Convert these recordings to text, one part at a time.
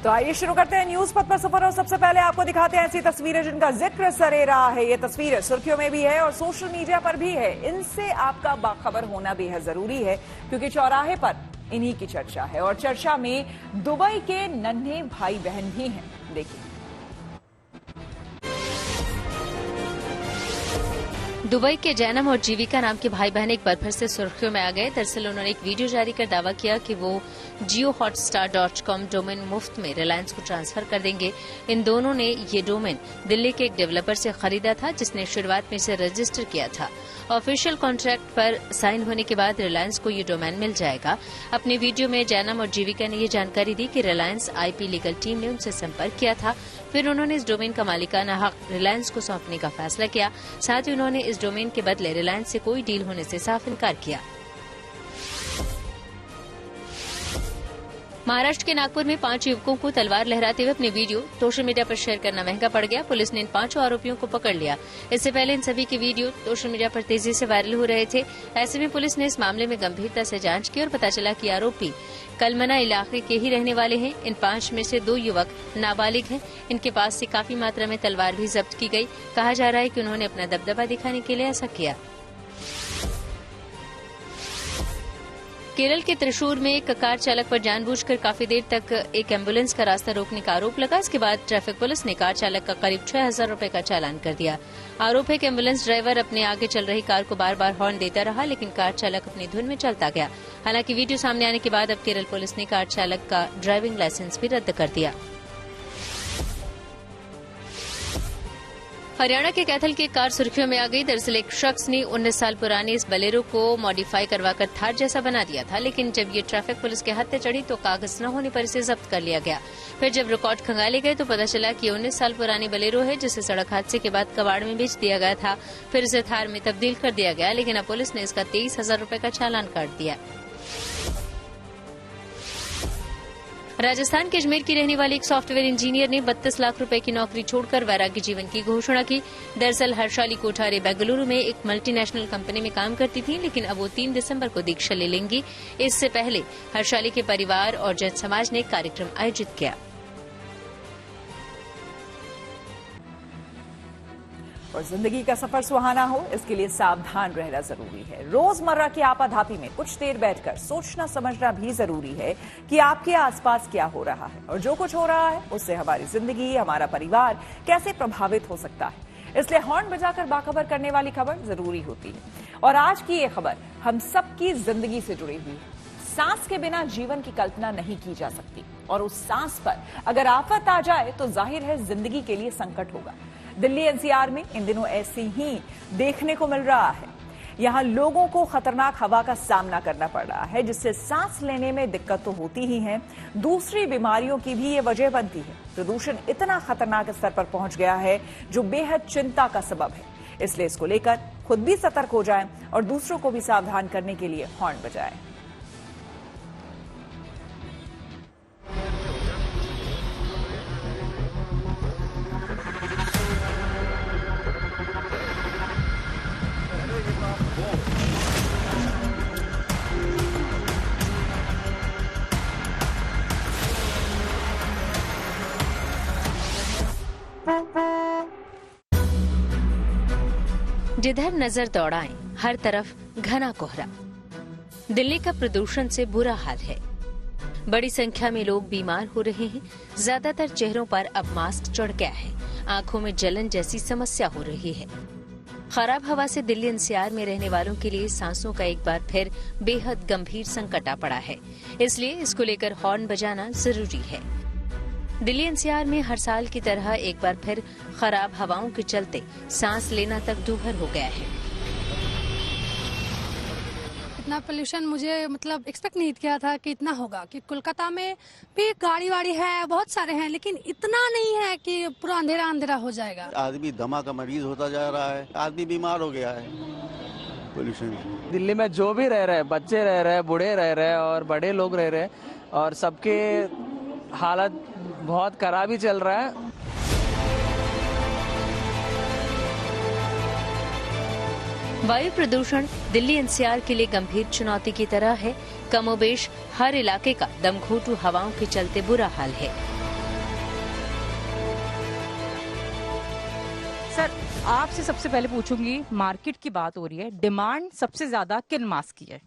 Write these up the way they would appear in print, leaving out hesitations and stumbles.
तो आइए शुरू करते हैं न्यूज पथ पर सफर और सबसे पहले आपको दिखाते हैं ऐसी तस्वीरें जिनका जिक्र सरे रहा है। ये तस्वीरें सुर्खियों में भी है और सोशल मीडिया पर भी है। इनसे आपका बाखबर होना बेहद जरूरी है क्योंकि चौराहे पर इन्हीं की चर्चा है और चर्चा में दुबई के नन्हे भाई बहन भी हैं। देखिए, दुबई के जैनम और जीविका नाम के भाई बहन एक बार फिर से सुर्खियों में आ गए। दरअसल उन्होंने एक वीडियो जारी कर दावा किया कि वो JioHotstar.com डोमेन मुफ्त में रिलायंस को ट्रांसफर कर देंगे। इन दोनों ने ये डोमेन दिल्ली के एक डेवलपर से खरीदा था जिसने शुरुआत में इसे रजिस्टर किया था। ऑफिशियल कॉन्ट्रैक्ट पर साइन होने के बाद रिलायंस को ये डोमेन मिल जाएगा। अपने वीडियो में जैनम और जीविका ने ये जानकारी दी कि रिलायंस IP लीगल टीम ने उनसे संपर्क किया था। फिर उन्होंने इस डोमेन का मालिकाना हक रिलायंस को सौंपने का फैसला किया। साथ ही उन्होंने इस डोमेन के बदले रिलायंस से कोई डील होने से साफ इनकार किया। महाराष्ट्र के नागपुर में 5 युवकों को तलवार लहराते हुए अपने वीडियो सोशल मीडिया पर शेयर करना महंगा पड़ गया। पुलिस ने इन 5 आरोपियों को पकड़ लिया। इससे पहले इन सभी के वीडियो सोशल मीडिया पर तेजी से वायरल हो रहे थे। ऐसे में पुलिस ने इस मामले में गंभीरता से जांच की और पता चला कि आरोपी कलमना इलाके के ही रहने वाले हैं। इन 5 में से 2 युवक नाबालिग हैं। इनके पास से काफी मात्रा में तलवार भी जब्त की गई। कहा जा रहा है कि उन्होंने अपना दबदबा दिखाने के लिए ऐसा किया। केरल के त्रिशूर में एक कार चालक पर जानबूझकर काफी देर तक एक एम्बुलेंस का रास्ता रोकने का आरोप लगा। इसके बाद ट्रैफिक पुलिस ने कार चालक का करीब 6,000 रुपए का चालान कर दिया। आरोप है कि एम्बुलेंस ड्राइवर अपने आगे चल रही कार को बार बार हॉर्न देता रहा, लेकिन कार चालक अपनी धुन में चलता गया। हालांकि वीडियो सामने आने के बाद अब केरल पुलिस ने कार चालक का ड्राइविंग लाइसेंस भी रद्द कर दिया। हरियाणा के कैथल की एक कार सुर्खियों में आ गई। दरअसल एक शख्स ने 19 साल पुरानी इस बलेरो को मॉडिफाई करवाकर थार जैसा बना दिया था, लेकिन जब ये ट्रैफिक पुलिस के हाथ चढ़ी तो कागज न होने पर इसे जब्त कर लिया गया। फिर जब रिकॉर्ड खंगाले गए तो पता चला कि 19 साल पुरानी बलेरो है जिसे सड़क हादसे के बाद कबाड़ में बेच दिया गया था। फिर इसे थार में तब्दील कर दिया गया, लेकिन अब पुलिस ने इसका 23,000 रुपए का चालान काट दिया। राजस्थान के अजमेर की रहने वाली एक सॉफ्टवेयर इंजीनियर ने 32 लाख रुपए की नौकरी छोड़कर वैराग्य जीवन की घोषणा की। दरअसल हर्षाली कोठारे बेंगलुरु में एक मल्टीनेशनल कंपनी में काम करती थी, लेकिन अब वो 3 दिसंबर को दीक्षा ले लेंगी। इससे पहले हर्षाली के परिवार और जन समाज ने एक कार्यक्रम आयोजित किया। और जिंदगी का सफर सुहाना हो, इसके लिए सावधान रहना जरूरी है। रोजमर्रा की आपाधापी में कुछ देर बैठकर सोचना समझना भी जरूरी है कि आपके आसपास क्या हो रहा है और जो कुछ हो रहा है उससे हमारी जिंदगी, हमारा परिवार कैसे प्रभावित हो सकता है। इसलिए हॉर्न बजाकर बाखबर करने वाली खबर जरूरी होती है। और आज की ये खबर हम सबकी जिंदगी से जुड़ी हुई है। सांस के बिना जीवन की कल्पना नहीं की जा सकती और उस सांस पर अगर आफत आ जाए तो जाहिर है जिंदगी के लिए संकट होगा। दिल्ली NCR में इन दिनों ऐसे ही देखने को मिल रहा है। यहां लोगों को खतरनाक हवा का सामना करना पड़ रहा है, जिससे सांस लेने में दिक्कत तो होती ही है, दूसरी बीमारियों की भी ये वजह बनती है। प्रदूषण इतना खतरनाक स्तर पर पहुंच गया है जो बेहद चिंता का सबब है। इसलिए इसको लेकर खुद भी सतर्क हो जाएं और दूसरों को भी सावधान करने के लिए हॉर्न बजाएं। जिधर नजर दौड़ाएं, हर तरफ घना कोहरा। दिल्ली का प्रदूषण से बुरा हाल है। बड़ी संख्या में लोग बीमार हो रहे हैं। ज्यादातर चेहरों पर अब मास्क चढ़ गया है। आंखों में जलन जैसी समस्या हो रही है। खराब हवा से दिल्ली NCR में रहने वालों के लिए सांसों का एक बार फिर बेहद गंभीर संकट आ पड़ा है। इसलिए इसको लेकर हॉर्न बजाना जरूरी है। दिल्ली NCR में हर साल की तरह एक बार फिर खराब हवाओं के चलते सांस लेना तक दूभर हो गया है। इतना पोल्यूशन मुझे एक्सपेक्ट नहीं किया था कि इतना होगा। कि कोलकाता में भी गाड़ी वाड़ी है, बहुत सारे हैं, लेकिन इतना नहीं है कि पूरा अंधेरा अंधेरा हो जाएगा। आदमी दमा का मरीज होता जा रहा है, आदमी बीमार हो गया है पोल्यूशन। दिल्ली में जो भी रह रहे हैं, बच्चे रह रहे हैं, बूढ़े रह रहे हैं और बड़े लोग रह रहे हैं, और सबके हालत बहुत खराब ही चल रहा है। वायु प्रदूषण दिल्ली NCR के लिए गंभीर चुनौती की तरह है। कमोबेश हर इलाके का दमघोंटू हवाओं के चलते बुरा हाल है। सर आपसे सबसे पहले पूछूंगी, मार्केट की बात हो रही है, डिमांड सबसे ज्यादा किन मास्क की है?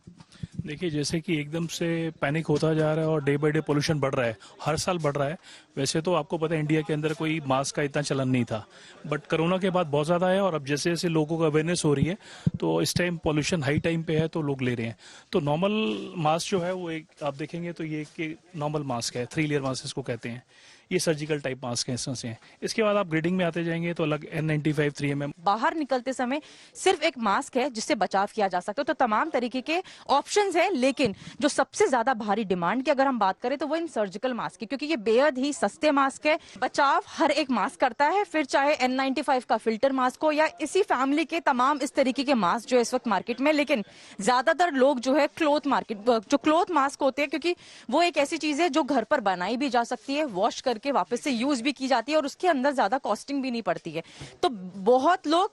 देखिए, जैसे कि एकदम से पैनिक होता जा रहा है और डे बाय डे पोल्यूशन बढ़ रहा है, हर साल बढ़ रहा है। वैसे तो आपको पता है इंडिया के अंदर कोई मास्क का इतना चलन नहीं था, बट कोरोना के बाद बहुत ज़्यादा है और अब जैसे जैसे लोगों को अवेयरनेस हो रही है तो इस टाइम पोल्यूशन हाई टाइम पे है तो लोग ले रहे हैं। तो नॉर्मल मास्क जो है वो एक आप देखेंगे तो ये एक नॉर्मल मास्क है, 3 लेयर मास्क इसको कहते हैं। ये सर्जिकल टाइप मास्क है, इस तरह से हैं। इसके बाद आप ग्रेडिंग में आते जाएंगे तो अलग N95 3mm। बाहर निकलते समय सिर्फ एक मास्क है जिससे बचाव किया जा सकता है, तो तमाम तरीके के ऑप्शंस हैं, लेकिन जो सबसे ज्यादा भारी डिमांड की अगर हम बात करें तो वो इन सर्जिकल मास्क की, क्योंकि ये बेहद ही सस्ते मास्क है। बचाव हर एक मास्क करता है, फिर चाहे N95 का फिल्टर मास्क हो या इसी फैमिली के तमाम इस तरीके के मास्क जो इस वक्त मार्केट में। लेकिन ज्यादातर लोग जो है जो क्लॉथ मास्क होते हैं, क्योंकि वो एक ऐसी चीज है जो घर पर बनाई भी जा सकती है, वॉश करके वापस से यूज भी की जाती है और उसके अंदर ज्यादा कॉस्टिंग भी नहीं पड़ती है। तो बहुत लोग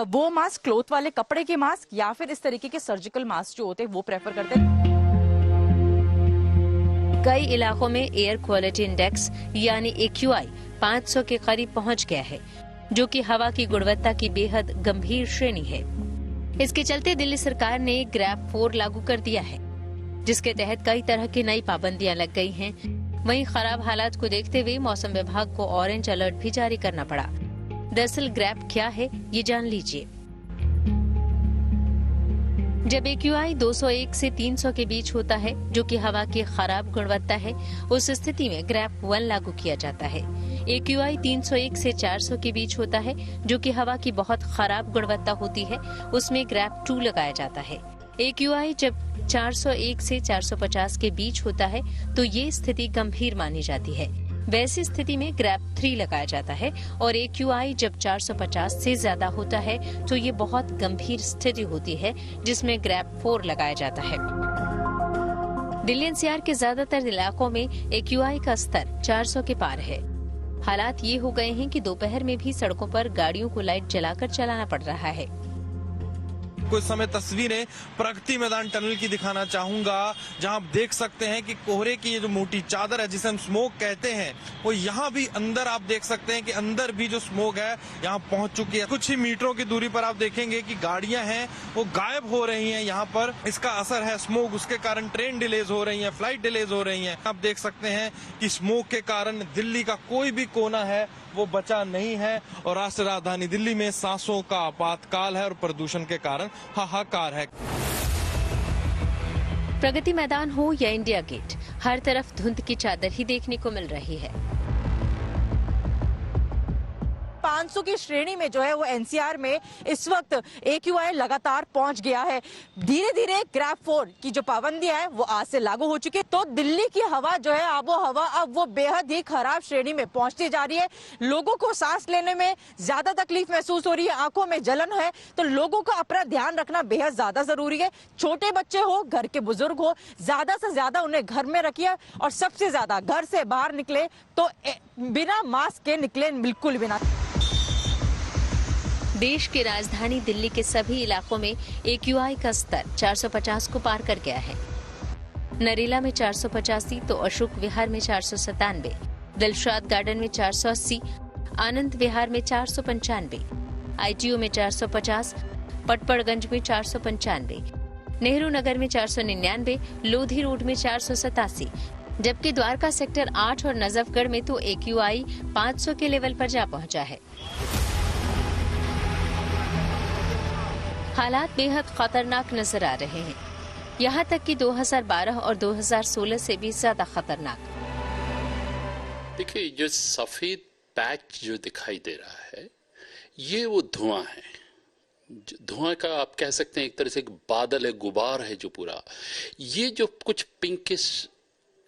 वो मास्क, क्लॉथ वाले कपड़े के मास्क या फिर इस तरीके के सर्जिकल मास्क जो होते हैं वो प्रेफर करते हैं। कई इलाकों में एयर क्वालिटी इंडेक्स यानी AQI 500 के करीब पहुंच गया है, जो कि हवा की गुणवत्ता की बेहद गंभीर श्रेणी है। इसके चलते दिल्ली सरकार ने ग्रैप 4 लागू कर दिया है, जिसके तहत कई तरह की नई पाबंदियां लग गई हैं। वहीं खराब हालात को देखते हुए मौसम विभाग को ऑरेंज अलर्ट भी जारी करना पड़ा। दरअसल ग्रैप क्या है, ये जान लीजिए। जब AQI 201 से 300 के बीच होता है, जो कि हवा की खराब गुणवत्ता है, उस स्थिति में ग्रैप 1 लागू किया जाता है। AQI 301 से 400 के बीच होता है, जो कि हवा की बहुत खराब गुणवत्ता होती है, उसमें ग्रैप 2 लगाया जाता है। AQI जब 401 से 450 के बीच होता है तो ये स्थिति गंभीर मानी जाती है। वैसी स्थिति में ग्रैप 3 लगाया जाता है और AQI जब 450 से ज्यादा होता है तो ये बहुत गंभीर स्थिति होती है, जिसमें ग्रैप 4 लगाया जाता है। दिल्ली NCR के ज्यादातर इलाकों में AQI का स्तर 400 के पार है। हालात ये हो गए हैं कि दोपहर में भी सड़कों पर गाड़ियों को लाइट जलाकर चलाना पड़ रहा है। कुछ समय तस्वीरें प्रगति मैदान टनल की दिखाना चाहूंगा, जहां आप देख सकते हैं कि कोहरे की ये जो मोटी चादर है जिसे हम स्मोक कहते हैं, वो यहाँ भी अंदर आप देख सकते हैं कि अंदर भी जो स्मोक है यहाँ पहुंच चुकी है। कुछ ही मीटरों की दूरी पर आप देखेंगे कि गाड़ियां हैं वो गायब हो रही हैं। यहाँ पर इसका असर है स्मोक, उसके कारण ट्रेन डिलेज हो रही है, फ्लाइट डिलेज हो रही है। आप देख सकते हैं कि स्मोक के कारण दिल्ली का कोई भी कोना है वो बचा नहीं है और राष्ट्रीय राजधानी दिल्ली में सांसों का आपातकाल है और प्रदूषण के कारण हाहाकार है। प्रगति मैदान हो या इंडिया गेट, हर तरफ धुंध की चादर ही देखने को मिल रही है। 500 की श्रेणी में जो है वो NCR में इस वक्त AQI लगातार पहुंच गया है। धीरे धीरे ग्रैप 4 की जो पाबंदियां है वो आज से लागू हो चुकी है, तो दिल्ली की हवा जो है आबो हवा अब वो बेहद ही खराब श्रेणी में पहुंचती जा रही है। लोगों को सांस लेने में ज्यादा तकलीफ महसूस हो रही है, आंखों में जलन है, तो लोगों को अपना ध्यान रखना बेहद ज्यादा जरूरी है। छोटे बच्चे हो, घर के बुजुर्ग हो, ज्यादा से ज्यादा उन्हें घर में रखिए और सबसे ज्यादा घर से बाहर निकले तो बिना मास्क के निकले बिल्कुल बिना। देश की राजधानी दिल्ली के सभी इलाकों में AQI का स्तर 450 को पार कर गया है। नरेला में 485 तो अशोक विहार में 497, दिलशाद गार्डन में 480, आनंद विहार में 495, ITO में 450, पटपड़गंज में 495, नेहरू नगर में 499, लोधी रोड में 487, जबकि द्वारका सेक्टर 8 और नजफगढ़ में तो AQI 500 के लेवल पर जा पहुंचा है। हालात बेहद खतरनाक नजर आ रहे हैं, यहाँ तक कि 2012 और 2016 से भी ज्यादा खतरनाक। देखिए, जो सफेद पैच जो दिखाई दे रहा है ये वो धुआं है। धुआं का आप कह सकते हैं एक तरह से एक बादल है, गुबार है जो पूरा। ये जो कुछ पिंकिश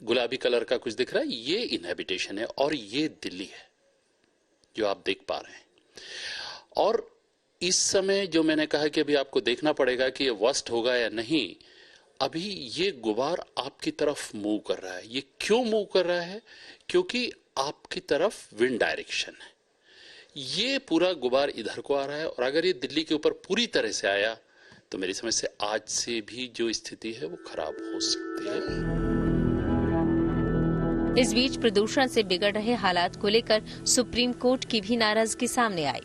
गुलाबी कलर का कुछ दिख रहा है, ये इनहैबिटेशन है और ये दिल्ली है जो आप देख पा रहे हैं। और इस समय जो मैंने कहा कि अभी आपको देखना पड़ेगा कि ये वर्स्ट होगा या नहीं, अभी ये गुबार आपकी तरफ मूव कर रहा है। ये क्यों मूव कर रहा है? क्योंकि आपकी तरफ विंड डायरेक्शन है। ये पूरा गुबार इधर को आ रहा है और अगर ये दिल्ली के ऊपर पूरी तरह से आया तो मेरी समझ से आज से भी जो स्थिति है वो खराब हो सकती है। इस बीच प्रदूषण से बिगड़ रहे हालात को लेकर सुप्रीम कोर्ट की भी नाराजगी सामने आई।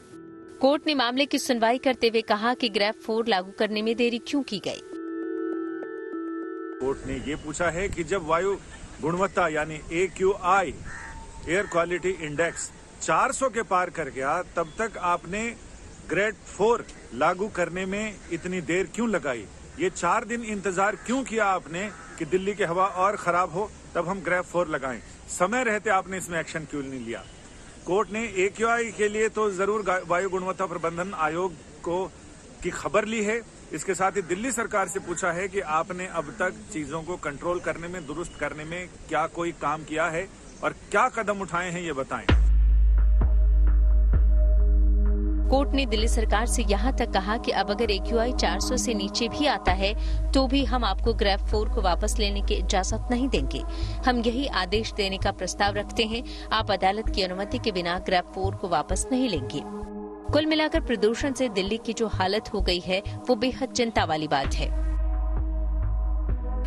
कोर्ट ने मामले की सुनवाई करते हुए कहा कि ग्रैब 4 लागू करने में देरी क्यों की गई। कोर्ट ने ये पूछा है कि जब वायु गुणवत्ता यानी AQI एयर क्वालिटी इंडेक्स 400 के पार कर गया, तब तक आपने ग्रेड 4 लागू करने में इतनी देर क्यों लगाई? ये 4 दिन इंतजार क्यों किया आपने कि दिल्ली की हवा और खराब हो तब हम ग्रेड 4 लगाएं? समय रहते आपने इसमें एक्शन क्यों नहीं लिया? कोर्ट ने AQI के लिए तो जरूर वायु गुणवत्ता प्रबंधन आयोग को की खबर ली है। इसके साथ ही दिल्ली सरकार से पूछा है कि आपने अब तक चीजों को कंट्रोल करने में, दुरुस्त करने में क्या कोई काम किया है और क्या कदम उठाए हैं, ये बताएं। कोर्ट ने दिल्ली सरकार से यहां तक कहा कि अब अगर AQI 400 से नीचे भी आता है तो भी हम आपको ग्रैब 4 को वापस लेने की इजाजत नहीं देंगे। हम यही आदेश देने का प्रस्ताव रखते हैं। आप अदालत की अनुमति के बिना ग्रैब 4 को वापस नहीं लेंगे। कुल मिलाकर प्रदूषण से दिल्ली की जो हालत हो गई है वो बेहद चिंता वाली बात है।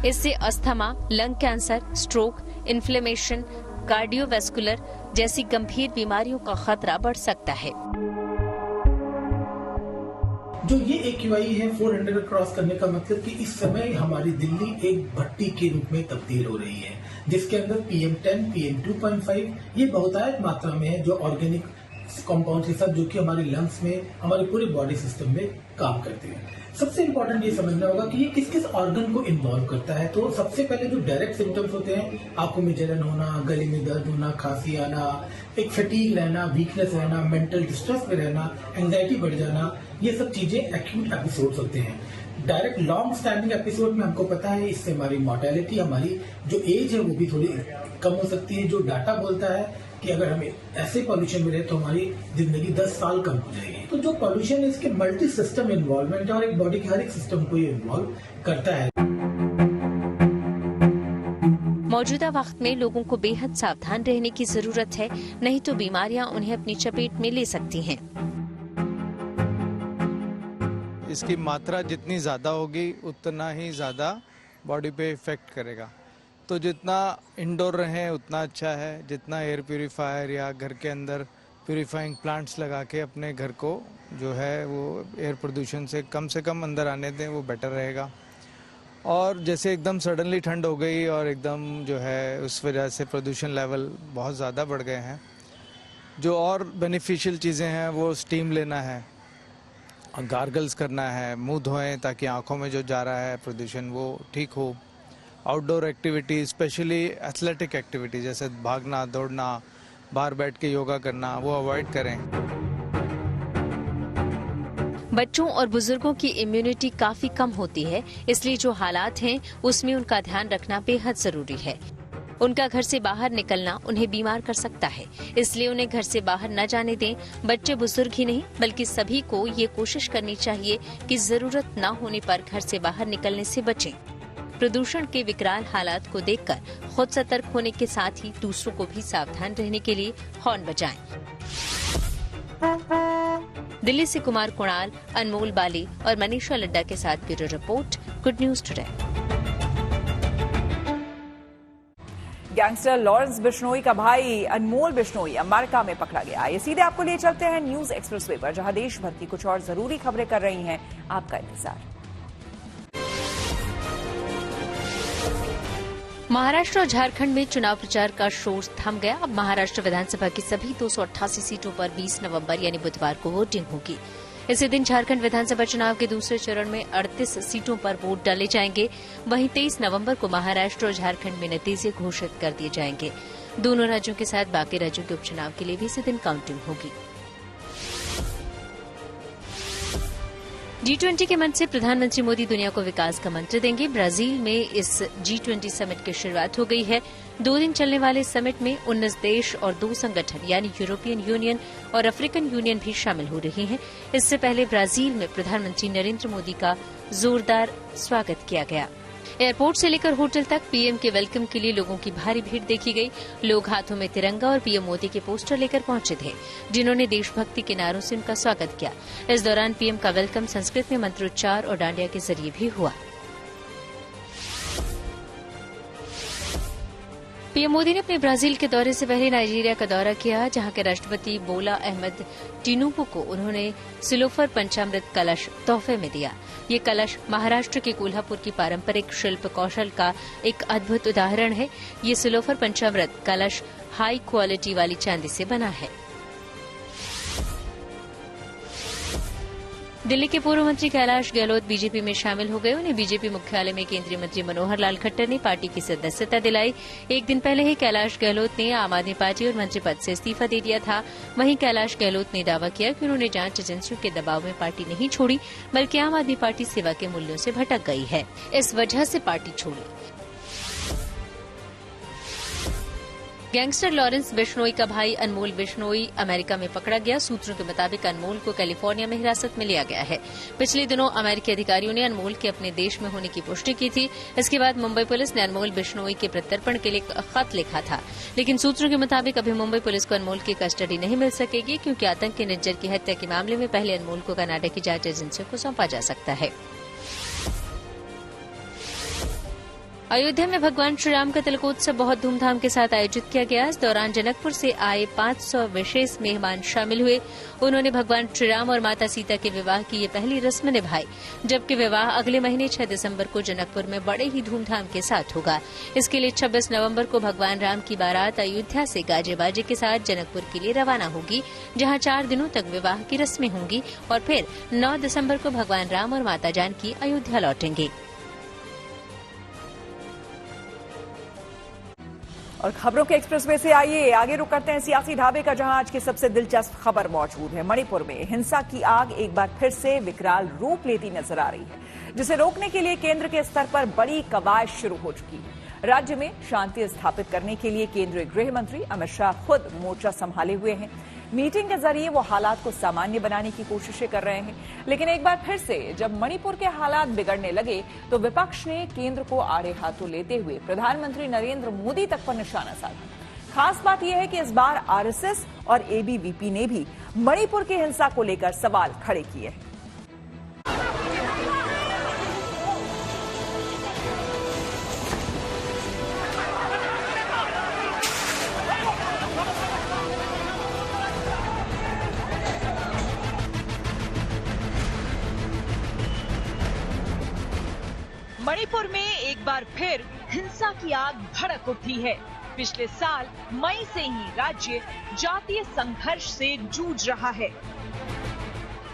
इससे asthma, lung cancer, stroke, inflammation, cardiovascular जैसी गंभीर बीमारियों का खतरा बढ़ सकता है। जो ये AQI है 400 क्रॉस करने का मतलब कि इस समय हमारी दिल्ली एक भट्टी के रूप में तब्दील हो रही है, जिसके अंदर PM10, PM2.5 ये बहुतायत मात्रा में है, जो ऑर्गेनिक कंपाउंड के साथ जो कि हमारे लंग्स में, हमारे पूरे बॉडी सिस्टम में काम करते हैं। सबसे इम्पोर्टेंट ये समझना होगा कि ये किस किस ऑर्गन को इन्वॉल्व करता है। तो सबसे पहले जो डायरेक्ट सिम्टम्स होते हैं, आंखों में जलन होना, गले में दर्द होना, खांसी आना, एक फटीग रहना, वीकनेस रहना, मेंटल डिस्ट्रेस में रहना, एंजाइटी बढ़ जाना, ये सब चीजें एक्यूट एपिसोड्स होते हैं। डायरेक्ट लॉन्ग स्टैंडिंग एपिसोड में हमको पता है इससे हमारी मोर्टेलिटी, हमारी जो एज है वो भी थोड़ी कम हो सकती है। जो डाटा बोलता है कि अगर हमें ऐसे पॉल्यूशन में रहे तो हमारी जिंदगी 10 साल कम हो जाएगी। तो जो पॉल्यूशन है इसके मल्टी सिस्टम इन्वॉल्वमेंट है और एक बॉडी के हर एक सिस्टम को ये इन्वॉल्व करता है। मौजूदा वक्त में लोगों को बेहद सावधान रहने की जरूरत है, नहीं तो बीमारियां उन्हें अपनी चपेट में ले सकती हैं। इसकी मात्रा जितनी ज़्यादा होगी उतना ही ज़्यादा बॉडी पे इफेक्ट करेगा। तो जितना इंडोर रहें उतना अच्छा है, जितना एयर प्यूरीफायर या घर के अंदर प्यूरीफाइंग प्लांट्स लगा के अपने घर को जो है वो एयर प्रदूषण से कम अंदर आने दें, वो बेटर रहेगा। और जैसे एकदम सडनली ठंड हो गई और एकदम जो है उस वजह से प्रदूषण लेवल बहुत ज़्यादा बढ़ गए हैं, जो और बेनिफिशियल चीज़ें हैं वो स्टीम लेना है, गार्गल्स करना है, मुंह धोएं ताकि आंखों में जो जा रहा है प्रदूषण वो ठीक हो। Outdoor activity, specially athletic activity जैसे भागना, दौड़ना, बाहर बैठ के योगा करना, वो अवॉइड करें। बच्चों और बुजुर्गों की इम्यूनिटी काफी कम होती है, इसलिए जो हालात हैं उसमें उनका ध्यान रखना बेहद जरूरी है। उनका घर से बाहर निकलना उन्हें बीमार कर सकता है, इसलिए उन्हें घर से बाहर न जाने दें। बच्चे बुजुर्ग ही नहीं बल्कि सभी को ये कोशिश करनी चाहिए कि जरूरत न होने पर घर से बाहर निकलने से बचें। प्रदूषण के विकराल हालात को देखकर खुद सतर्क होने के साथ ही दूसरों को भी सावधान रहने के लिए हॉर्न बजाएं। दिल्ली से कुमार कुणाल, अनमोल बाली और मनीषा लड्डा के साथ bureau report, good news today. Gangster Lawrence Bishnoi का भाई अनमोल बिश्नोई अमेरिका में पकड़ा गया। ये सीधे आपको लिए चलते हैं न्यूज एक्सप्रेसवे पर, जहां देश भर की कुछ और जरूरी खबरें कर रही हैं आपका इंतजार। महाराष्ट्र और झारखंड में चुनाव प्रचार का शोर थम गया। अब महाराष्ट्र विधानसभा की सभी 288 सीटों पर 20 नवंबर यानी बुधवार को वोटिंग होगी। इसी दिन झारखंड विधानसभा चुनाव के दूसरे चरण में 38 सीटों पर वोट डाले जाएंगे। वहीं 23 नवंबर को महाराष्ट्र और झारखंड में नतीजे घोषित कर दिए जाएंगे। दोनों राज्यों के साथ बाकी राज्यों के उपचुनाव के लिए भी इसी दिन काउंटिंग होगी। G20 के मंच से प्रधानमंत्री मोदी दुनिया को विकास का मंत्र देंगे। ब्राजील में इस G20 समिट की शुरुआत हो गई है। 2 दिन चलने वाले समिट में 19 देश और 2 संगठन यानी यूरोपियन यूनियन और अफ्रीकन यूनियन भी शामिल हो रहे हैं। इससे पहले ब्राजील में प्रधानमंत्री नरेंद्र मोदी का जोरदार स्वागत किया गया। एयरपोर्ट से लेकर होटल तक पीएम के वेलकम के लिए लोगों की भारी भीड़ देखी गई। लोग हाथों में तिरंगा और पीएम मोदी के पोस्टर लेकर पहुंचे थे, जिन्होंने देशभक्ति के नारों से उनका स्वागत किया। इस दौरान पीएम का वेलकम संस्कृत में मंत्रोच्चार और डांडिया के जरिए भी हुआ। पीएम मोदी ने अपने ब्राजील के दौरे से पहले नाइजीरिया का दौरा किया, जहां के राष्ट्रपति बोला अहमद टिनुबू को उन्होंने सिलोफर पंचामृत कलश तोहफे में दिया। ये कलश महाराष्ट्र के कोल्हापुर की पारंपरिक शिल्प कौशल का एक अद्भुत उदाहरण है। ये सिलोफर पंचामृत कलश हाई क्वालिटी वाली चांदी से बना है। दिल्ली के पूर्व मंत्री कैलाश गहलोत बीजेपी में शामिल हो गए। उन्हें बीजेपी मुख्यालय में केंद्रीय मंत्री मनोहर लाल खट्टर ने पार्टी की सदस्यता दिलाई। एक दिन पहले ही कैलाश गहलोत ने आम आदमी पार्टी और मंत्री पद से इस्तीफा दे दिया था। वहीं कैलाश गहलोत ने दावा किया कि उन्होंने जांच एजेंसियों के दबाव में पार्टी नहीं छोड़ी, बल्कि आम आदमी पार्टी सेवा के मूल्यों से भटक गई है, इस वजह से पार्टी छोड़ी। गैंगस्टर लॉरेंस बिश्नोई का भाई अनमोल बिश्नोई अमेरिका में पकड़ा गया। सूत्रों के मुताबिक अनमोल को कैलिफोर्निया में हिरासत में लिया गया है। पिछले दिनों अमेरिकी अधिकारियों ने अनमोल के अपने देश में होने की पुष्टि की थी। इसके बाद मुंबई पुलिस ने अनमोल बिश्नोई के प्रत्यर्पण के लिए खत लिखा था, लेकिन सूत्रों के मुताबिक अभी मुंबई पुलिस को अनमोल की कस्टडी नहीं मिल सकेगी, क्योंकि आतंकी निज्जर की हत्या के मामले में पहले अनमोल को कनाडा की जांच एजेंसियों को सौंपा जा सकता है। अयोध्या में भगवान श्रीराम का तिलकोत्सव बहुत धूमधाम के साथ आयोजित किया गया। इस दौरान जनकपुर से आए 500 विशेष मेहमान शामिल हुए। उन्होंने भगवान श्रीराम और माता सीता के विवाह की ये पहली रस्म निभाई, जबकि विवाह अगले महीने 6 दिसंबर को जनकपुर में बड़े ही धूमधाम के साथ होगा। इसके लिए 26 नवंबर को भगवान राम की बारात अयोध्या से गाजे बाजे के साथ जनकपुर के लिए रवाना होगी, जहां 4 दिनों तक विवाह की रस्में होंगी और फिर 9 दिसंबर को भगवान राम और माता जानकी अयोध्या लौटेंगे। और खबरों के एक्सप्रेसवे से आइए आगे रुक करते हैं सियासी ढाबे का, जहां आज की सबसे दिलचस्प खबर मौजूद है। मणिपुर में हिंसा की आग एक बार फिर से विकराल रूप लेती नजर आ रही है, जिसे रोकने के लिए केंद्र के स्तर पर बड़ी कवायद शुरू हो चुकी है। राज्य में शांति स्थापित करने के लिए केंद्रीय गृह मंत्री अमित शाह खुद मोर्चा संभाले हुए हैं। मीटिंग के जरिए वो हालात को सामान्य बनाने की कोशिशें कर रहे हैं, लेकिन एक बार फिर से जब मणिपुर के हालात बिगड़ने लगे तो विपक्ष ने केंद्र को आड़े हाथों लेते हुए प्रधानमंत्री नरेंद्र मोदी तक पर निशाना साधा। खास बात यह है कि इस बार आरएसएस और एबीवीपी ने भी मणिपुर की हिंसा को लेकर सवाल खड़े किए हैं। मणिपुर में एक बार फिर हिंसा की आग भड़क उठी है। पिछले साल मई से ही राज्य जातीय संघर्ष से जूझ रहा है।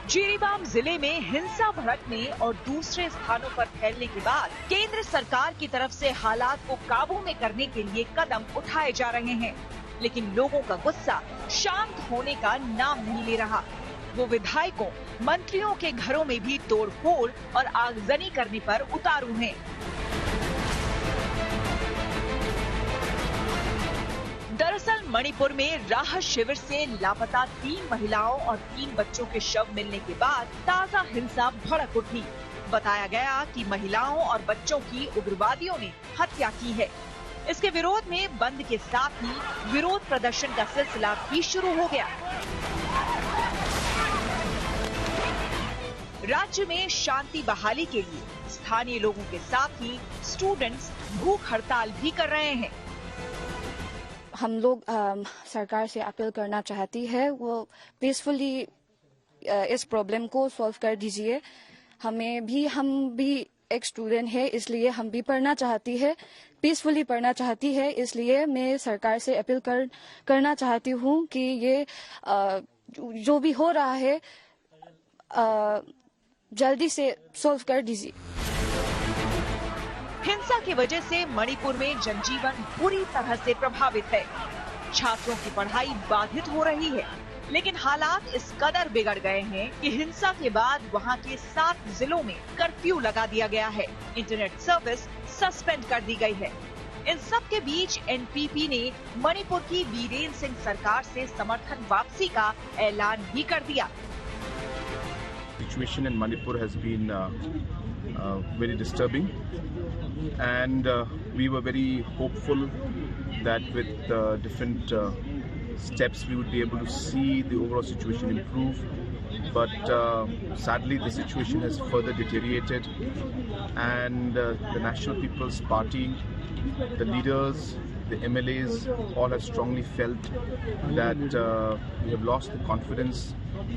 जिरीबाम जिले में हिंसा भड़कने और दूसरे स्थानों पर फैलने के बाद केंद्र सरकार की तरफ से हालात को काबू में करने के लिए कदम उठाए जा रहे हैं, लेकिन लोगों का गुस्सा शांत होने का नाम नहीं ले रहा। वो विधायकों, मंत्रियों के घरों में भी तोड़फोड़ और आगजनी करने पर उतारू हैं। दरअसल मणिपुर में राहत शिविर से लापता 3 महिलाओं और 3 बच्चों के शव मिलने के बाद ताजा हिंसा भड़क उठी। बताया गया कि महिलाओं और बच्चों की उग्रवादियों ने हत्या की है। इसके विरोध में बंद के साथ ही विरोध प्रदर्शन का सिलसिला भी शुरू हो गया। राज्य में शांति बहाली के लिए स्थानीय लोगों के साथ ही स्टूडेंट्स भूख हड़ताल भी कर रहे हैं। हम लोग सरकार से अपील करना चाहती है, वो पीसफुली इस प्रॉब्लम को सॉल्व कर दीजिए। हम भी एक स्टूडेंट है, इसलिए हम भी पढ़ना चाहती है, पीसफुली पढ़ना चाहती है। इसलिए मैं सरकार से अपील करना चाहती हूँ कि ये जो भी हो रहा है जल्दी से सॉल्व कर दीजिए। हिंसा की वजह से मणिपुर में जनजीवन बुरी तरह से प्रभावित है। छात्रों की पढ़ाई बाधित हो रही है, लेकिन हालात इस कदर बिगड़ गए हैं कि हिंसा के बाद वहां के 7 जिलों में कर्फ्यू लगा दिया गया है। इंटरनेट सर्विस सस्पेंड कर दी गई है। इन सब के बीच एनपीपी ने मणिपुर की बीरेन सिंह सरकार से समर्थन वापसी का ऐलान भी कर दिया। Situation in Manipur has been very disturbing, and we were very hopeful that with different steps we would be able to see the overall situation improve. But sadly, the situation has further deteriorated, and the National People's Party, the leaders, the MLAs all have strongly felt that we have lost the confidence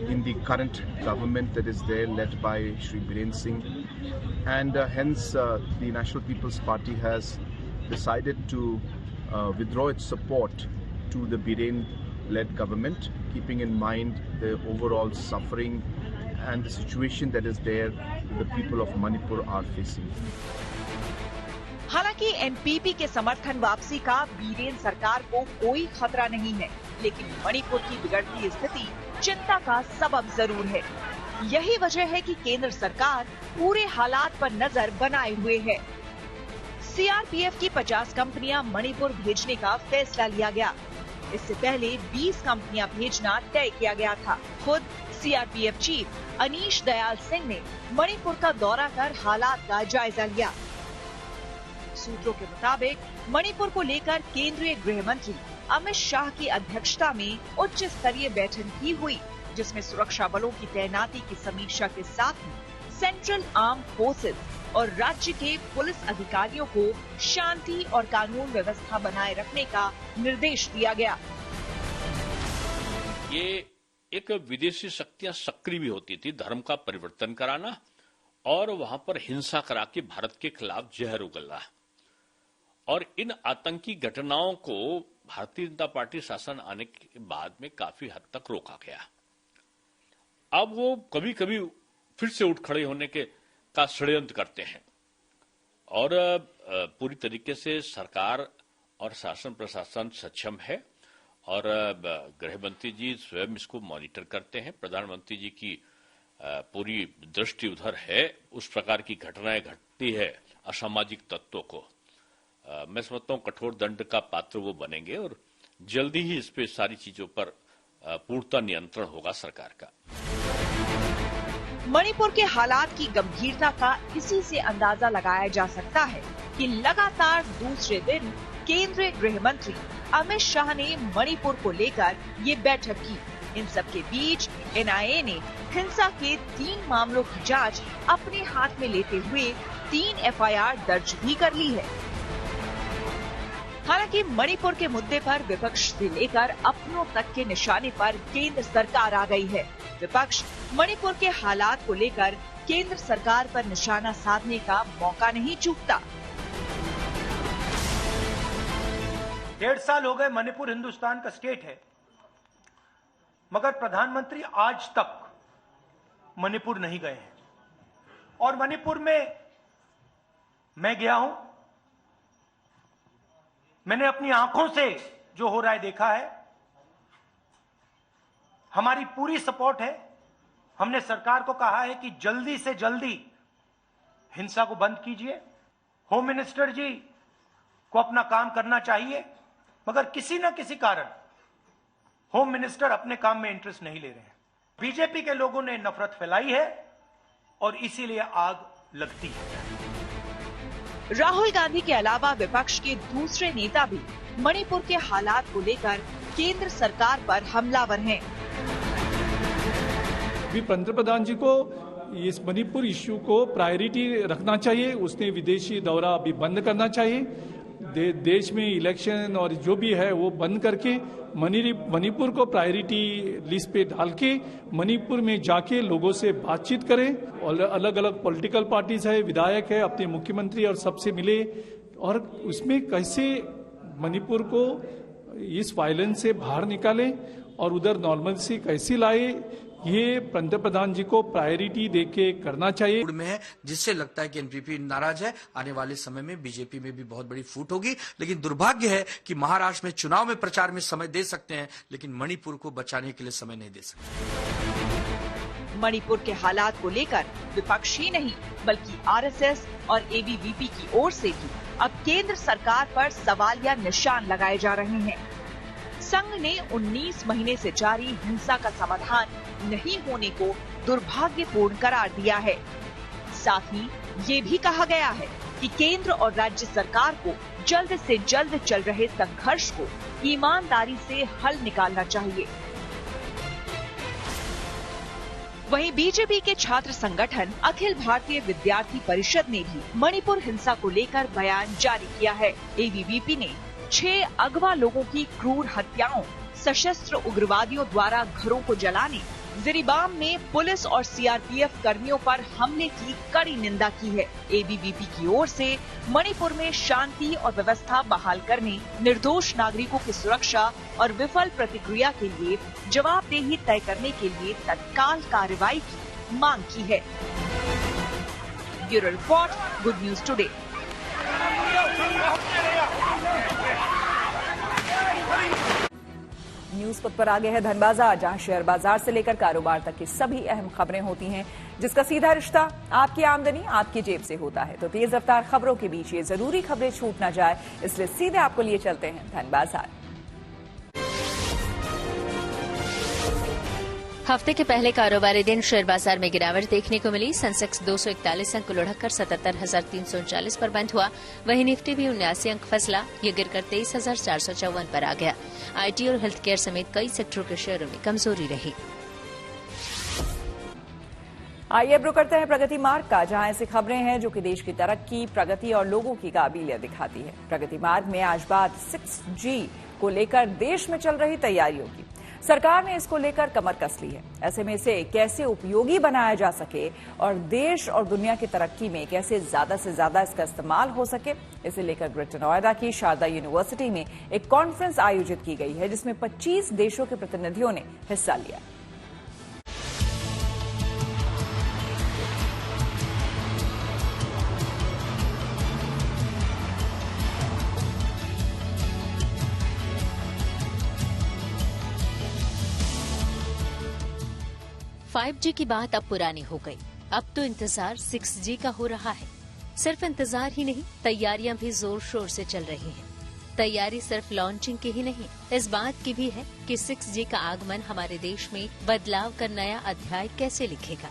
in the current government that is there, led by Shri Biren Singh, and hence the National People's Party has decided to withdraw its support to the Biren-led government, keeping in mind the overall suffering and the situation that is there the people of Manipur are facing. हालांकि NPP के समर्थन वापसी का बीरेन सरकार को कोई खतरा नहीं है, लेकिन मणिपुर की बिगड़ती स्थिति चिंता का सबब जरूर है। यही वजह है कि केंद्र सरकार पूरे हालात पर नजर बनाए हुए है। सीआरपीएफ की 50 कंपनियां मणिपुर भेजने का फैसला लिया गया। इससे पहले 20 कंपनियां भेजना तय किया गया था। खुद सीआरपीएफ चीफ अनीश दयाल सिंह ने मणिपुर का दौरा कर हालात का जायजा लिया। सूत्रों के मुताबिक मणिपुर को लेकर केंद्रीय गृह मंत्री अमित शाह की अध्यक्षता में उच्च स्तरीय बैठक भी हुई, जिसमें सुरक्षा बलों की तैनाती की समीक्षा के साथ ही सेंट्रल आर्म फोर्सेज और राज्य के पुलिस अधिकारियों को शांति और कानून व्यवस्था बनाए रखने का निर्देश दिया गया। ये एक विदेशी शक्तियां सक्रिय भी होती थी, धर्म का परिवर्तन कराना और वहां पर हिंसा करा के भारत के खिलाफ जहर उगलना, और इन आतंकी घटनाओं को भारतीय जनता पार्टी शासन आने के बाद में काफी हद तक रोका गया। अब वो कभी कभी फिर से उठ खड़े होने का षड्यंत्र करते हैं, और पूरी तरीके से सरकार और शासन प्रशासन सक्षम है, और गृह मंत्री जी स्वयं इसको मॉनिटर करते हैं। प्रधानमंत्री जी की पूरी दृष्टि उधर है। उस प्रकार की घटनाएं घटती है असामाजिक तत्वों को, मैं समझता हूं कठोर दंड का पात्र वो बनेंगे, और जल्दी ही इस पे सारी चीजों पर पूर्णतः नियंत्रण होगा सरकार का। मणिपुर के हालात की गंभीरता का इसी से अंदाजा लगाया जा सकता है कि लगातार दूसरे दिन केंद्रीय गृह मंत्री अमित शाह ने मणिपुर को लेकर ये बैठक की। इन सब के बीच एनआईए ने हिंसा के 3 मामलों की जांच अपने हाथ में लेते हुए 3 एफआईआर दर्ज भी कर ली है। हालांकि मणिपुर के मुद्दे पर विपक्ष से लेकर अपनों तक के निशाने पर केंद्र सरकार आ गई है। विपक्ष मणिपुर के हालात को लेकर केंद्र सरकार पर निशाना साधने का मौका नहीं चूकता। 1.5 साल हो गए मणिपुर हिंदुस्तान का स्टेट है, मगर प्रधानमंत्री आज तक मणिपुर नहीं गए हैं। और मणिपुर में मैं गया हूं, मैंने अपनी आंखों से जो हो रहा है देखा है। हमारी पूरी सपोर्ट है। हमने सरकार को कहा है कि जल्दी से जल्दी हिंसा को बंद कीजिए। होम मिनिस्टर जी को अपना काम करना चाहिए, मगर किसी न किसी कारण होम मिनिस्टर अपने काम में इंटरेस्ट नहीं ले रहे हैं। बीजेपी के लोगों ने नफरत फैलाई है और इसीलिए आग लगती है। राहुल गांधी के अलावा विपक्ष के दूसरे नेता भी मणिपुर के हालात को लेकर केंद्र सरकार पर हमलावर हैं। पंतप्रधान जी को इस मणिपुर इश्यू को प्रायोरिटी रखना चाहिए। उसने विदेशी दौरा अभी बंद करना चाहिए। देश में इलेक्शन और जो भी है वो बंद करके मणिपुर को प्रायोरिटी लिस्ट पे डाल के मणिपुर में जाके लोगों से बातचीत करें। और अलग अलग पॉलिटिकल पार्टीज है, विधायक है, अपने मुख्यमंत्री और सबसे मिले, और उसमें कैसे मणिपुर को इस वायलेंस से बाहर निकाले और उधर नॉर्मलसी कैसे लाए, ये पंतप्रधान जी को प्रायोरिटी देके करना चाहिए। में है, जिससे लगता है कि एनपीपी नाराज है। आने वाले समय में बीजेपी में भी बहुत बड़ी फूट होगी। लेकिन दुर्भाग्य है कि महाराष्ट्र में चुनाव में प्रचार में समय दे सकते हैं, लेकिन मणिपुर को बचाने के लिए समय नहीं दे सकते। मणिपुर के हालात को लेकर विपक्ष ही नहीं बल्कि आरएसएस और एबीवीपी की ओर से भी अब केंद्र सरकार पर सवालिया निशान लगाए जा रहे हैं। संघ ने 19 महीने से जारी हिंसा का समाधान नहीं होने को दुर्भाग्यपूर्ण करार दिया है। साथ ही ये भी कहा गया है कि केंद्र और राज्य सरकार को जल्द से जल्द चल रहे संघर्ष को ईमानदारी से हल निकालना चाहिए। वहीं बीजेपी के छात्र संगठन अखिल भारतीय विद्यार्थी परिषद ने भी मणिपुर हिंसा को लेकर बयान जारी किया है। एबीवीपी ने 6 अगवा लोगों की क्रूर हत्याओं, सशस्त्र उग्रवादियों द्वारा घरों को जलाने, जिरीबाम में पुलिस और सीआरपीएफ कर्मियों पर हमले की कड़ी निंदा की है। एबीवीपी की ओर से मणिपुर में शांति और व्यवस्था बहाल करने, निर्दोष नागरिकों की सुरक्षा और विफल प्रतिक्रिया के लिए जवाबदेही तय करने के लिए तत्काल कार्रवाई की मांग की है। Bureau report, good news today. News पथ पर आगे है धन बाजार, जहां शेयर बाजार से लेकर कारोबार तक की सभी अहम खबरें होती हैं, जिसका सीधा रिश्ता आपकी आमदनी आपकी जेब से होता है। तो तेज रफ्तार खबरों के बीच ये जरूरी खबरें छूट ना जाए, इसलिए सीधे आपको लिए चलते हैं धन बाजार। हफ्ते के पहले कारोबारी दिन शेयर बाजार में गिरावट देखने को मिली। सेंसेक्स 241 अंक लुढ़ककर 77,339 पर बंद हुआ। वहीं निफ्टी भी 79 अंक फसला, ये गिरकर 23,454 पर आ गया। आईटी और हेल्थ केयर समेत कई सेक्टरों के शेयरों में कमजोरी रही। आइए अब रुक करते हैं प्रगति मार्ग का, जहां ऐसी खबरें हैं जो कि देश की तरक्की, प्रगति और लोगों की काबिलियत दिखाती है। प्रगति मार्ग में आज बात 6G को लेकर देश में चल रही तैयारियों की। सरकार ने इसको लेकर कमर कस ली है। ऐसे में इसे कैसे उपयोगी बनाया जा सके और देश और दुनिया की तरक्की में कैसे ज्यादा से ज्यादा इसका इस्तेमाल हो सके, इसे लेकर ग्रेटर नोएडा की शारदा यूनिवर्सिटी में एक कॉन्फ्रेंस आयोजित की गई है, जिसमें 25 देशों के प्रतिनिधियों ने हिस्सा लिया। फाइव जी की बात अब पुरानी हो गई। अब तो इंतजार 6G का हो रहा है। सिर्फ इंतजार ही नहीं, तैयारियां भी जोर शोर से चल रही हैं। तैयारी सिर्फ लॉन्चिंग की ही नहीं, इस बात की भी है कि 6G का आगमन हमारे देश में बदलाव का नया अध्याय कैसे लिखेगा।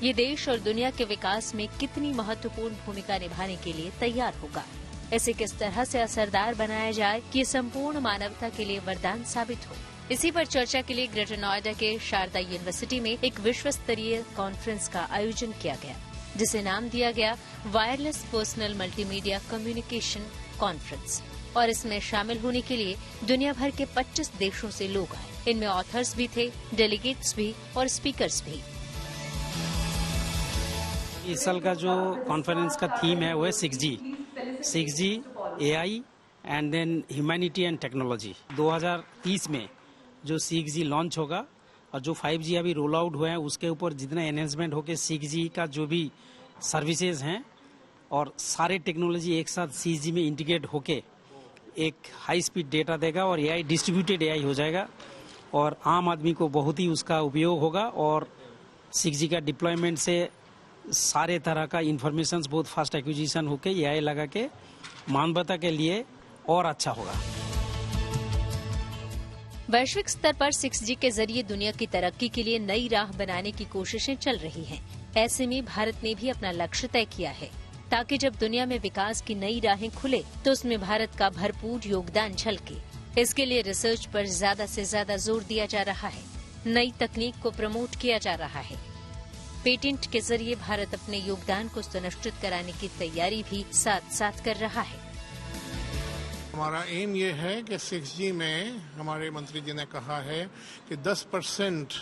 ये देश और दुनिया के विकास में कितनी महत्वपूर्ण भूमिका निभाने के लिए तैयार होगा। इसे किस तरह से असरदार बनाया जाए कि ये संपूर्ण मानवता के लिए वरदान साबित हो। इसी पर चर्चा के लिए ग्रेटर नोएडा के शारदा यूनिवर्सिटी में एक विश्व स्तरीय कॉन्फ्रेंस का आयोजन किया गया, जिसे नाम दिया गया wireless personal multimedia communication conference. और इसमें शामिल होने के लिए दुनिया भर के 25 देशों से लोग आए। इनमें ऑथर्स भी थे, डेलीगेट्स भी और स्पीकर्स भी। इस साल का जो कॉन्फ्रेंस का थीम है वो है 6G, AI and then humanity and technology. 2030 में जो 6G लॉन्च होगा और जो 5G अभी रोल आउट हुए हैं उसके ऊपर जितना एनहेंसमेंट होकर 6G का जो भी सर्विसेज हैं और सारे टेक्नोलॉजी एक साथ 6G में इंटीग्रेट होके एक हाई स्पीड डेटा देगा और AI डिस्ट्रीब्यूटेड AI हो जाएगा और आम आदमी को बहुत ही उसका उपयोग होगा। और 6G का डिप्लॉयमेंट से सारे तरह का इंफॉर्मेशन बहुत फास्ट एक्विजिशन होके AI लगा के मानवता के लिए और अच्छा होगा। वैश्विक स्तर पर 6G के जरिए दुनिया की तरक्की के लिए नई राह बनाने की कोशिशें चल रही हैं। ऐसे में भारत ने भी अपना लक्ष्य तय किया है, ताकि जब दुनिया में विकास की नई राहें खुले तो उसमें भारत का भरपूर योगदान झलके। इसके लिए रिसर्च पर ज्यादा से ज्यादा जोर दिया जा रहा है, नई तकनीक को प्रमोट किया जा रहा है। पेटेंट के जरिए भारत अपने योगदान को सुनिश्चित कराने की तैयारी भी साथ साथ कर रहा है। हमारा एम ये है कि 6G में हमारे मंत्री जी ने कहा है कि 10%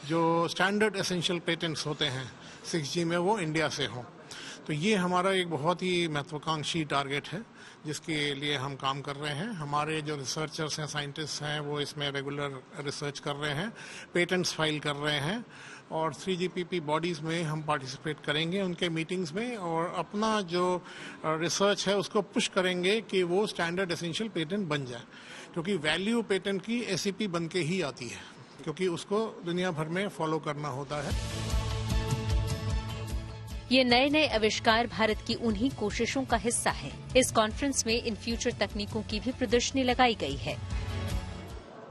जो स्टैंडर्ड एसेंशियल पेटेंट्स होते हैं 6G में वो इंडिया से हों। तो ये हमारा एक बहुत ही महत्वाकांक्षी टारगेट है जिसके लिए हम काम कर रहे हैं। हमारे जो रिसर्चर्स हैं, साइंटिस्ट हैं, वो इसमें रेगुलर रिसर्च कर रहे हैं, पेटेंट्स फाइल कर रहे हैं और 3GPP बॉडीज़ में हम पार्टिसिपेट करेंगे उनके मीटिंग्स में और अपना जो रिसर्च है उसको पुश करेंगे कि वो स्टैंडर्ड एसेंशियल पेटेंट बन जाए, क्योंकि वैल्यू पेटेंट की SEP बन के ही आती है, क्योंकि उसको दुनिया भर में फॉलो करना होता है। ये नए नए आविष्कार भारत की उन्हीं कोशिशों का हिस्सा है। इस कॉन्फ्रेंस में इन फ्यूचर तकनीकों की भी प्रदर्शनी लगाई गई है।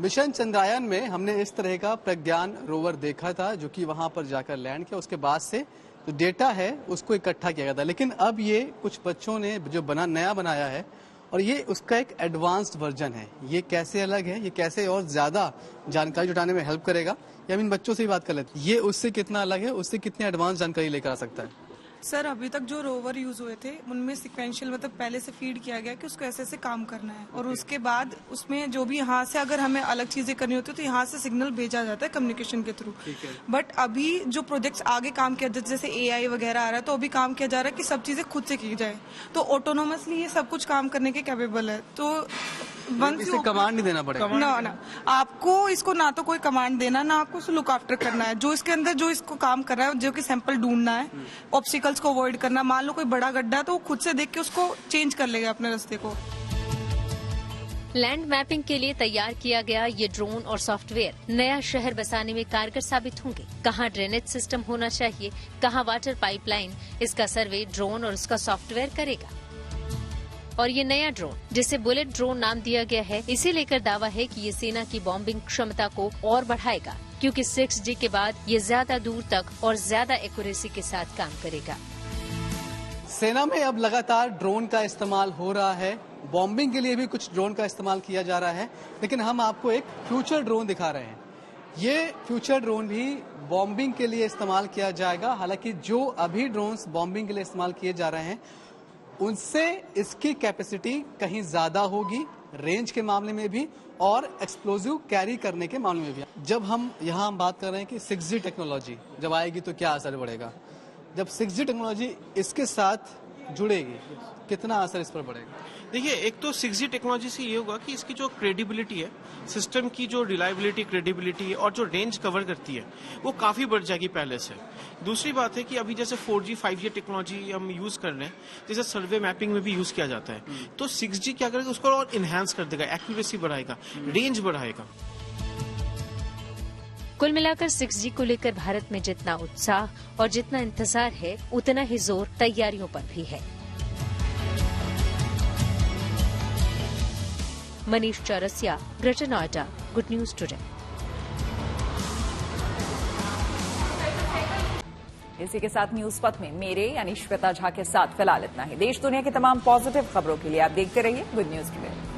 मिशन चंद्रयान में हमने इस तरह का प्रज्ञान रोवर देखा था जो कि वहां पर जाकर लैंड किया। उसके बाद से जो डेटा है उसको इकट्ठा किया गया था, लेकिन अब ये कुछ बच्चों ने जो नया बनाया है और ये उसका एक एडवांस्ड वर्जन है। ये कैसे अलग है, ये कैसे और ज्यादा जानकारी जुटाने में हेल्प करेगा, ये हम इन बच्चों से ही बात कर लेते हैं। ये उससे कितना अलग है, उससे कितनी एडवांस जानकारी लेकर आ सकता है? सर अभी तक जो रोवर यूज हुए थे उनमें सिक्वेंशियल मतलब पहले से फीड किया गया कि उसको ऐसे ऐसे काम करना है और उसके बाद उसमें जो भी यहाँ से अगर हमें अलग चीजें करनी होती है तो यहाँ से सिग्नल भेजा जाता है कम्युनिकेशन के थ्रू। बट अभी जो प्रोजेक्ट्स आगे काम किया जैसे AI वगैरह आ रहा है तो अभी काम किया जा रहा है कि सब चीजें खुद से की जाए, तो ऑटोनोमसली ये सब कुछ काम करने के कैपेबल है। तो इसे कमांड नहीं देना पड़ेगा ना आपको इसको ना तो कोई कमांड देना ना आपको इसको लुक आफ्टर करना है। जो इसके अंदर जो इसको काम कर रहा है जो कि सैंपल ढूंढना है, ऑब्स्टिकल्स को अवॉइड करना, मान लो कोई बड़ा गड्ढा है तो वो खुद से देख के उसको चेंज कर लेगा अपने रास्ते को। लैंड मैपिंग के लिए तैयार किया गया ये ड्रोन और सॉफ्टवेयर नया शहर बसाने में कारगर साबित होंगे। कहाँ ड्रेनेज सिस्टम होना चाहिए, कहाँ वाटर पाइपलाइन, इसका सर्वे ड्रोन और उसका सॉफ्टवेयर करेगा। और ये नया ड्रोन जिसे बुलेट ड्रोन नाम दिया गया है, इसे लेकर दावा है कि ये सेना की बॉम्बिंग क्षमता को और बढ़ाएगा, क्योंकि 6G के बाद ये ज्यादा दूर तक और ज्यादा एक्यूरेसी के साथ काम करेगा। सेना में अब लगातार ड्रोन का इस्तेमाल हो रहा है, बॉम्बिंग के लिए भी कुछ ड्रोन का इस्तेमाल किया जा रहा है, लेकिन हम आपको एक फ्यूचर ड्रोन दिखा रहे हैं। ये फ्यूचर ड्रोन भी बॉम्बिंग के लिए इस्तेमाल किया जाएगा। हालांकि जो अभी ड्रोन्स बॉम्बिंग के लिए इस्तेमाल किए जा रहे हैं उनसे इसकी कैपेसिटी कहीं ज्यादा होगी, रेंज के मामले में भी और एक्सप्लोजिव कैरी करने के मामले में भी। जब हम बात कर रहे हैं कि 6G टेक्नोलॉजी जब आएगी तो क्या असर बढ़ेगा, जब 6G टेक्नोलॉजी इसके साथ जुड़ेगी कितना असर इस पर पड़ेगा? देखिए, एक तो 6G टेक्नोलॉजी से ये होगा कि इसकी जो क्रेडिबिलिटी है, सिस्टम की जो रिलायबिलिटी, क्रेडिबिलिटी और जो रेंज कवर करती है वो काफी बढ़ जाएगी पहले से। दूसरी बात है कि अभी जैसे 4G 5G टेक्नोलॉजी हम यूज कर रहे हैं, जैसे सर्वे मैपिंग में भी यूज किया जाता है, तो 6G क्या करेगा, उसको और इनहेंस कर देगा, एक्यूरेसी बढ़ाएगा, रेंज बढ़ाएगा। कुल मिलाकर 6G को लेकर भारत में जितना उत्साह और जितना इंतजार है उतना ही जोर तैयारियों पर भी है। Manish Chaurasia, greater Noida, good news today. इसी के साथ न्यूज पथ में मेरे यानी श्वेता झा के साथ फिलहाल इतना ही। देश दुनिया की तमाम पॉजिटिव खबरों के लिए आप देखते रहिए गुड न्यूज टुडे।